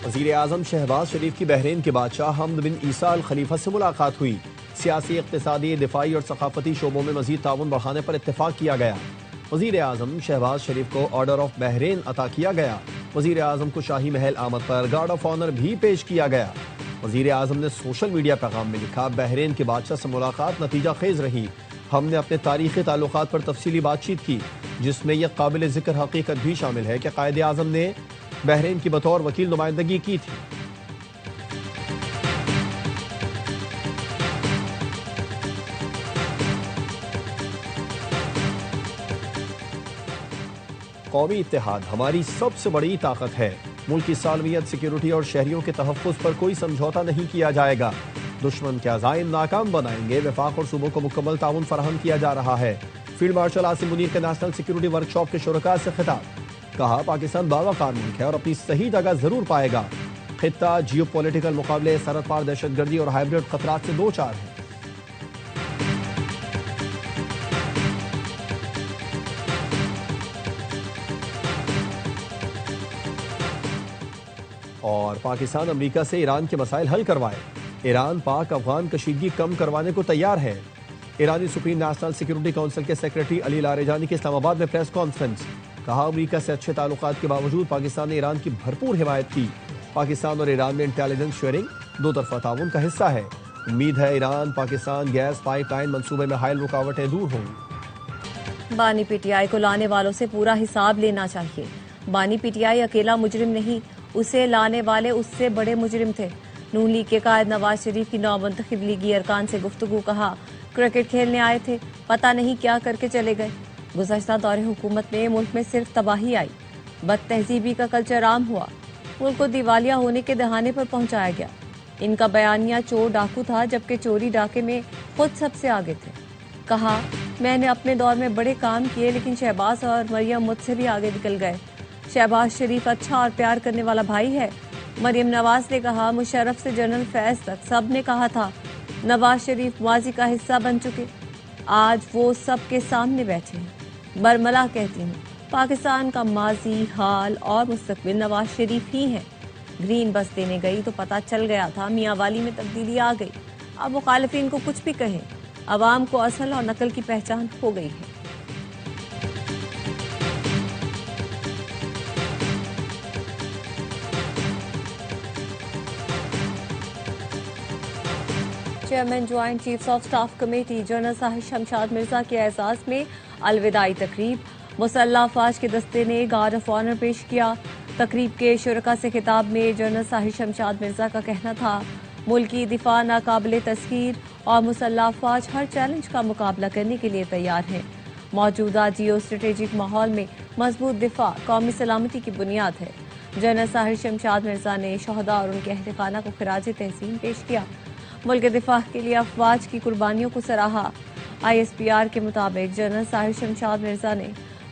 वज़ीर आज़म शहबाज शरीफ की बहरीन के बादशाह हमद बिन ईसा अल खलीफा से मुलाकात हुई। सियासी, इक़्तिसादी, दिफाई और सकाफती शोबों में मज़ीद ताउन बढ़ाने पर इत्तेफाक किया गया। वज़ीर आज़म शहबाज शरीफ को ऑर्डर ऑफ बहरीन अता किया गया। वज़ीर आज़म को शाही महल आमद पर गार्ड ऑफ ऑनर भी पेश किया गया। वज़ीर आज़म ने सोशल मीडिया पैगाम में लिखा, बहरीन के बादशाह से मुलाकात नतीजा खेज रही। हमने अपने तारीख़ी ताल्लुकात पर तफसीली बातचीत की, जिसमें यह काबिल ज़िक्र हकीकत भी शामिल है कि कायदे आज़म ने बहरीन की बतौर वकील नुमाइंदगी की थी। कौमी इत्तेहाद हमारी सबसे बड़ी ताकत है। मुल्क की सालमियत, सिक्योरिटी और शहरियों के तहफ़्फ़ुज़ पर कोई समझौता नहीं किया जाएगा। दुश्मन के अज़ाइम नाकाम बनाएंगे। वफाक और सूबों को मुकम्मल ताउन फराहम किया जा रहा है। फील्ड मार्शल आसिम मुनीर के नेशनल सिक्योरिटी वर्कशॉप के शुरका से खिताब। कहा, पाकिस्तान बावकार मुल्क है और अपनी सही जगह जरूर पाएगा। खित्ता जियो पॉलिटिकल मुकाबले, सरहद पार दहशतगर्दी और हाइब्रिड खतरात से दो चार है। और पाकिस्तान अमेरिका से ईरान के मसाइल हल करवाए। ईरान पाक अफगान कशीदगी कम करवाने को तैयार है। ईरानी सुप्रीम नेशनल सिक्योरिटी काउंसिल के सेक्रेटरी अली लारेजानी की इस्लामाबाद में प्रेस कॉन्फ्रेंस। कहा, अमेरिका से अच्छे ताल्लुकात के बावजूद पाकिस्तान ने ईरान की भरपूर हिमायत की। पाकिस्तान और ईरान में इंटेलिजेंस शेयरिंग दो तरफा ताउन का हिस्सा है। उम्मीद है ईरान पाकिस्तान गैस पाइपलाइन मंसूबे में हायल रुकावटें दूर होंगी। बानी पीटीआई को लाने वालों से पूरा हिसाब लेना चाहिए। बानी पीटीआई अकेला मुजरिम नहीं, उसे लाने वाले उससे बड़े मुजरिम थे। नून लीग के कायद नवाज शरीफ की नौमुंतखब लीगी अरकान से गुफ्तगू। कहा, क्रिकेट खेलने आए थे, पता नहीं क्या करके चले गए। गुज़श्ता दौरे हुकूमत में मुल्क में सिर्फ तबाही आई। बद तहजीबी का कल्चर आम हुआ। मुल्क को दिवालिया होने के दहाने पर पहुंचाया गया। इनका बयानिया चोर डाकू था, जबकि चोरी डाके में खुद सबसे आगे थे। कहा, मैंने अपने दौर में बड़े काम किए, लेकिन शहबाज और मरियम मुझसे भी आगे निकल गए। शहबाज शरीफ अच्छा और प्यार करने वाला भाई है। मरियम नवाज ने कहा, मुशर्रफ से जनरल फैज तक सब ने कहा था नवाज शरीफ माजी का हिस्सा बन चुके। आज वो सबके सामने बैठे हैं। बरमला कहती हूँ, पाकिस्तान का माजी, हाल और मुस्तकबिल नवाज शरीफ ही है। ग्रीन बस देने गई तो पता चल गया था मियाँ वाली में तब्दीली आ गई। अब मुखालिफिन को कुछ भी कहें, अवाम को असल और नकल की पहचान हो गई है। Chairman joint chiefs of staff committee general Sahib Shamshad Mirza के एजाज में अलविदाई तकरीब। मुसल्लह अफवाज के दस्ते ने गार्ड ऑफ ऑनर पेश किया। तकरीब के शुरका से खिताब में जनरल साहिब शमशाद मिर्जा का कहना था, मुल्की दिफा नाकाबिले तस्खीर और मुसल्लह अफवाज हर चैलेंज का मुकाबला करने के लिए तैयार हैं। मौजूदा जियो स्ट्रेटेजिक माहौल में मजबूत दिफा कौमी सलामती की बुनियाद है। जनरल साहिब शमशाद मिर्जा ने शहदा और उनके अहल खाना को खिराज तहसीन पेश किया। मुल्क के दिफा के लिए अफवाज की कुर्बानियों को सराहा। ISPR के मुताबिक जनरल साहिब शमशाद मिर्जा ने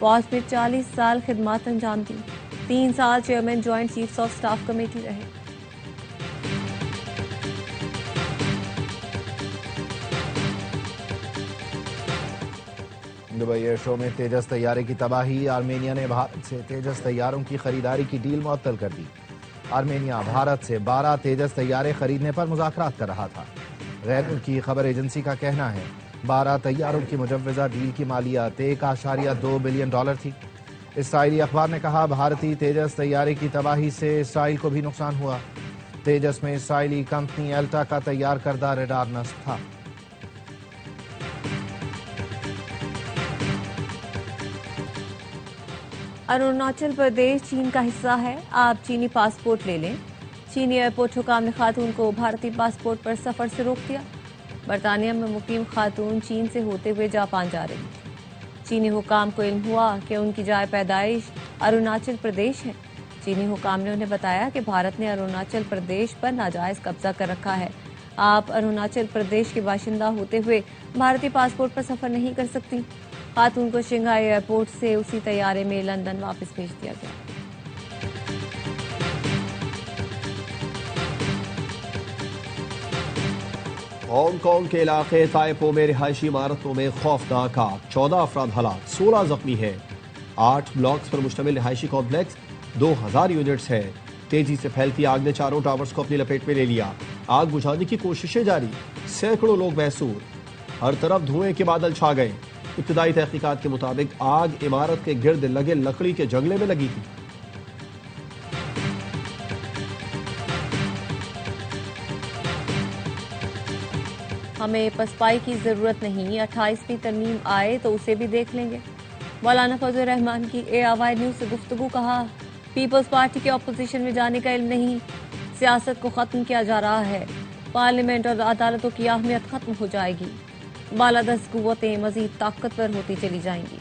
फौज में 40 साल खिदमत अंजाम दी। 3 साल chairman joint chiefs of staff committee रहे। दुबई एयर शो में तेजस तैयारे की तबाही। आर्मेनिया ने भारत से तेजस तैयारों की खरीदारी की डील मुअत्तल कर दी। आर्मेनिया भारत से 12 तेजस तैयारे खरीदने पर मुज़ाकरात कर रहा था। गैर मुल्की खबर एजेंसी का कहना है 12 तैयारों की मुजव्वज़ा डील की मालियात $1.2 बिलियन थी। इसराइली अखबार ने कहा, भारतीय तेजस तैयारे की तबाही से इसराइल को भी नुकसान हुआ। तेजस में इसराइली कंपनी एल्टा का तैयार करदा रडार नस्ब था। अरुणाचल प्रदेश चीन का हिस्सा है, आप चीनी पासपोर्ट ले लें। चीनी एयरपोर्ट हुकाम ने खातून को भारतीय पासपोर्ट पर सफर से रोक दिया। बरतानिया में मुकीम खातून चीन से होते हुए जापान जा रही थी। चीनी हुकाम को इल्म हुआ कि उनकी जाए पैदाइश अरुणाचल प्रदेश है। चीनी हुकाम ने उन्हें बताया कि भारत ने अरुणाचल प्रदेश पर नाजायज कब्जा कर रखा है। आप अरुणाचल प्रदेश के बाशिंदा होते हुए भारतीय पासपोर्ट पर सफर नहीं कर सकती। खातून को शंघाई एयरपोर्ट से उसी तैयारे में लंदन वापस भेज दिया गया। हांगकांग के इलाके ताइपो में रिहायशी इमारतों में खौफनाक आग, 14 अफराद हलाक, 16 जख्मी है। 8 ब्लॉक्स पर मुश्तमिल रिहायशी कॉम्प्लेक्स, 2000 यूनिट्स है। तेजी से फैलती आग ने चारों टावर्स को अपनी लपेट में ले लिया। आग बुझाने की कोशिशें जारी, सैकड़ों लोग महसूर, हर तरफ धुएं के बादल छा गए। इब्तिदाई तहकीकात के मुताबिक आग इमारत के गिर्द लगे लकड़ी के जंगले में लगी थी। हमें पसपाई की जरूरत नहीं, 28वीं तरमीम आए तो उसे भी देख लेंगे। मौलाना फजल रहमान की ARY न्यूज से गुफ्तगू, कहा पीपल्स पार्टी के अपोजिशन में जाने का इल्म नहीं, सियासत को खत्म किया जा रहा है, पार्लियामेंट और अदालतों की अहमियत खत्म हो जाएगी, बालादस्त कुव्वतें मजीद ताकतवर होती चली जाएंगी।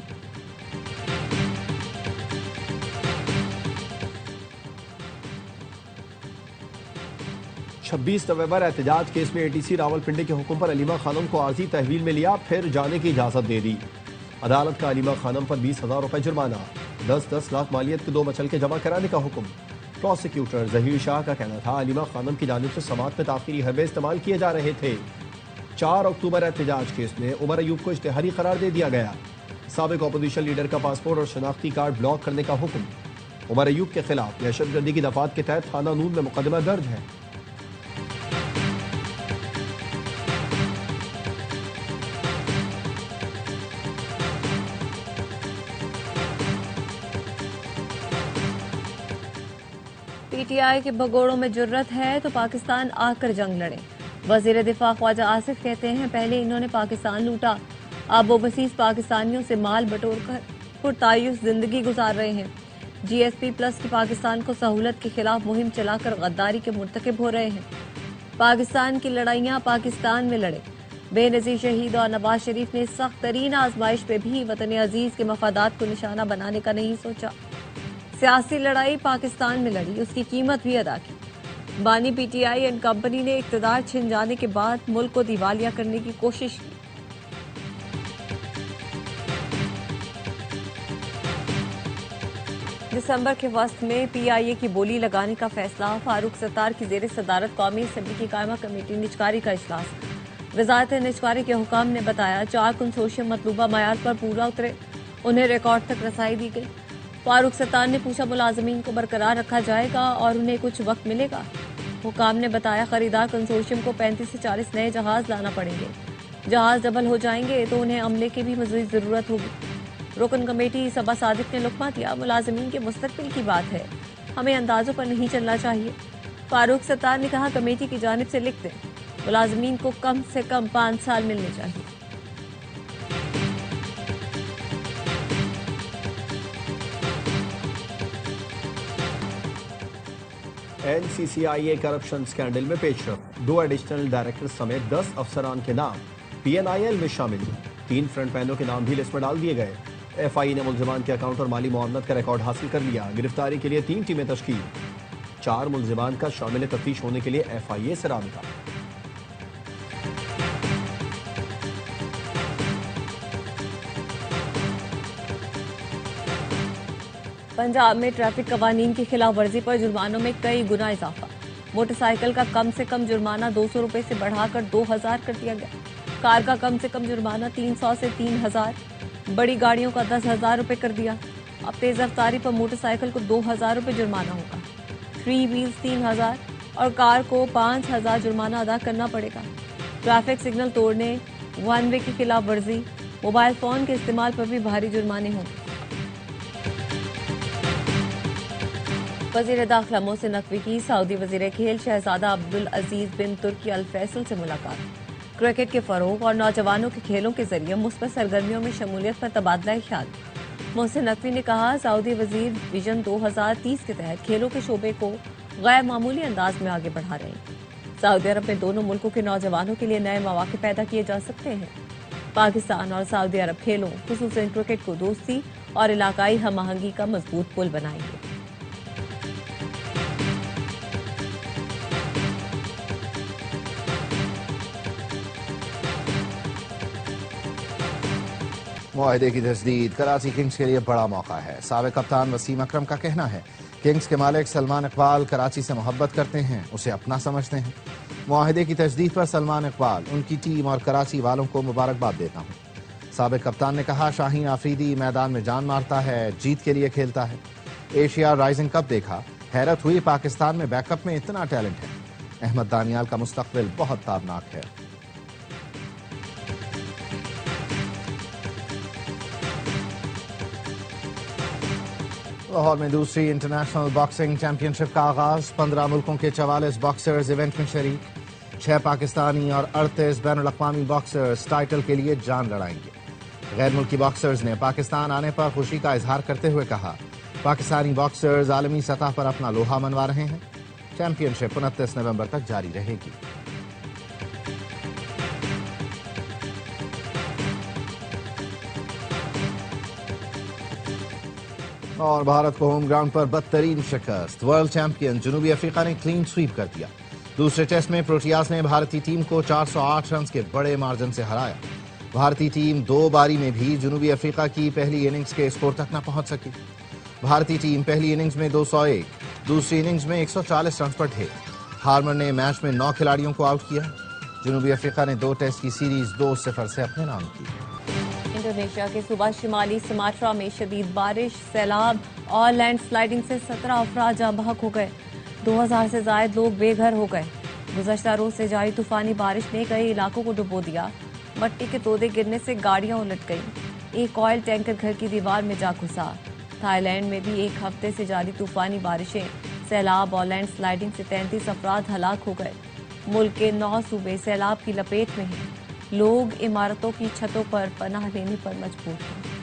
छब्बीस नवंबर एहतजाज केस में ATC रावलपिंडी के हुक्म पर अलीमा खानम को आर्जी तहवील में लिया, फिर जाने की इजाजत दे दी। अदालत का अलीमा खानम पर 20,000 रुपए जुर्माना, 10-10 लाख मालियत के 2 मचलके जमा कराने का हुक्म। प्रोसिक्यूटर जहीर शाह का कहना था अलीमा खानम की जानिब से समात में ताखिरी हरबे इस्तेमाल किए जा रहे थे। 4 अक्टूबर एहतजाज केस में उमर अयूब को इश्तिहारी करार दे दिया गया। साबिक अपोजिशन लीडर का पासपोर्ट और शनाख्ती कार्ड ब्लॉक करने का हुक्म। उमर अयूब के खिलाफ दहशतगर्दी की दफात के तहत थाना नून में मुकदमा दर्ज है। PTI के भगोड़ों में जुर्रत है तो पाकिस्तान आकर जंग लड़े। वजीर दिफा ख्वाजा आसिफ कहते हैं पहले इन्होंने पाकिस्तान लूटा, अब ओवरसीज पाकिस्तानियों से माल बटोर कर पुरतायुस जिंदगी गुजार रहे हैं। GSP+ की पाकिस्तान को सहूलत के खिलाफ मुहिम चलाकर गद्दारी के मुर्तकिब हो रहे हैं। पाकिस्तान की लड़ाइयां पाकिस्तान में लड़े। बेनजीर शहीद और नवाज शरीफ ने सख्त तरीन आजमाइश पे भी वतन अजीज के मफादात को निशाना बनाने का नहीं सोचा। सियासी लड़ाई पाकिस्तान में लड़ी, उसकी कीमत भी अदा की। बानी PTI एंड कंपनी ने इख्तिदार छिन जाने के बाद मुल्क को दिवालिया करने की कोशिश की। दिसंबर के वस्त में PIA की बोली लगाने का फैसला, फारूक सत्तार की जेर सदारत कौमी असम्बली की कायमा कमेटी निजकारी का इजलास। वजारत निजकारी के हुकाम ने बताया 4 कंसोर्शियम मतलूबा मयार पर पूरा उतरे, उन्हें रिकॉर्ड तक रसाई दी गई। फारूक सत्तार ने पूछा मुलाजमीन को बरकरार रखा जाएगा और उन्हें कुछ वक्त मिलेगा। हुकाम ने बताया खरीदार कंसोर्शियम को 35 से 40 नए जहाज लाना पड़ेंगे। जहाज डबल हो जाएंगे तो उन्हें अमले की भी मज़ीद ज़रूरत होगी। रुकन कमेटी सबा सादिक ने लुकमा दिया, मुलाजमीन के मुस्तकबिल की बात है, हमें अंदाजों पर नहीं चलना चाहिए। फारूक सत्तार ने कहा कमेटी की जानिब से लिख दें, मुलाजमीन को कम से कम 5 साल मिलने चाहिए। NCCIA करप्शन स्कैंडल में पेशरफ, 2 एडिशनल डायरेक्टर समेत 10 अफसरान के नाम PNIL में शामिल। 3 फ्रंट पैनों के नाम भी लिस्ट में डाल दिए गए। FI ने मुल्जिमान के अकाउंट और माली मुआवनत का रिकॉर्ड हासिल कर लिया। गिरफ्तारी के लिए 3 टीमें तश्कील, 4 मुल्जिमान का शामिल तफ्तीश होने के लिए FIA से राबिता। पंजाब में ट्रैफिक कवानीन की खिलाफ वर्जी पर जुर्मानों में कई गुना इजाफा। मोटरसाइकिल का कम से कम जुर्माना 200 रुपए से बढ़ाकर 2000 कर दिया गया। कार का कम से कम जुर्माना 300 से 3000, बड़ी गाड़ियों का 10,000 रुपए कर दिया। अब तेज रफ्तारी पर मोटरसाइकिल को 2000 रुपए जुर्माना होगा, 3 व्हील्स 3000 और कार को 5000 जुर्माना अदा करना पड़ेगा। ट्रैफिक सिग्नल तोड़ने, 1 वे की खिलाफ वर्जी, मोबाइल फोन के इस्तेमाल पर भी भारी जुर्माने होंगे। वजीर दाखिला मोहसिन नकवी की सऊदी वजीर खेल शहजादा अब्दुल अजीज बिन तुर्की अल फैसल से मुलाकात। क्रिकेट के फरोग और नौजवानों के खेलों के जरिए मुस्बत सरगर्मियों में शमूलियत पर तबादला ख्याल। मोहसिन नकवी ने कहा सऊदी वजीर विजन 2030 के तहत खेलों के शोबे को गैर मामूली अंदाज में आगे बढ़ा रहे हैं। सऊदी अरब में दोनों मुल्कों के नौजवानों के लिए नए मौके पैदा किए जा सकते हैं। पाकिस्तान और सऊदी अरब खेलों खुसूसन क्रिकेट को दोस्ती और इलाकाई हम आहंगी का मजबूत पुल बनाएंगे। मुआहदे की तजदीद कराची किंग्स के लिए बड़ा मौका है। साबिक कप्तान वसीम अकरम का कहना है किंग्स के मालिक सलमान इकबाल कराची से मोहब्बत करते हैं, उसे अपना समझते हैं। मुआहदे की तजदीद पर सलमान इकबाल, उनकी टीम और कराची वालों को मुबारकबाद देता हूँ। साबिक कप्तान ने कहा शाहीन आफरीदी मैदान में जान मारता है, जीत के लिए खेलता है। एशिया राइजिंग कप देखा, हैरत हुई, पाकिस्तान में बैकअप में इतना टैलेंट है। अहमद दानियाल का मुस्तकबिल बहुत ताबनाक है। लाहौर में दूसरी इंटरनेशनल बॉक्सिंग चैंपियनशिप का आगाज। 15 मुल्कों के 44 बॉक्सर्स इवेंट में शरीक। 6 पाकिस्तानी और 38 बैनुल अक़वामी बॉक्सर्स टाइटल के लिए जान लड़ाएंगे। गैर मुल्की बॉक्सर्स ने पाकिस्तान आने पर खुशी का इजहार करते हुए कहा, पाकिस्तानी बॉक्सर्स आलमी सतह पर अपना लोहा मनवा रहे हैं। चैंपियनशिप 29 नवंबर तक जारी रहेगी। और भारत को होम ग्राउंड पर बदतरीन शिकस्त। वर्ल्ड चैंपियन जनूबी अफ्रीका ने क्लीन स्वीप कर दिया। दूसरे टेस्ट में प्रोटियाज ने भारतीय टीम को 408 रन के बड़े मार्जिन से हराया। भारतीय टीम 2 बारी में भी जनूबी अफ्रीका की पहली इनिंग्स के स्कोर तक न पहुंच सकी। भारतीय टीम पहली इनिंग्स में 201, दूसरी इनिंग्स में 140 रन पर ढे। हार्मर ने मैच में 9 खिलाड़ियों को आउट किया। जनूबी अफ्रीका ने 2 टेस्ट की सीरीज 2-0 से अपने नाम की। इंडोनेशिया के सूबा शिमाली सुमात्रा में शदीद बारिश, सैलाब और लैंडस्लाइडिंग से 17 अफराद जाँ बहक हो गए। 2000 से ज्यादा लोग बेघर हो गए। गुज़श्ता रोज से जारी तूफानी बारिश ने कई इलाकों को डुबो दिया। मट्टी के तोदे गिरने से गाड़ियां उलट गईं। एक ऑयल टैंकर घर की दीवार में जा घुसा। थाईलैंड में भी एक हफ्ते से जारी तूफानी बारिशें, सैलाब और लैंडस्लाइडिंग से 33 अफराद हलाक हो गए। मुल्क के 9 सूबे सैलाब की लपेट में हैं। लोग इमारतों की छतों पर पनाह लेने पर मजबूर हैं।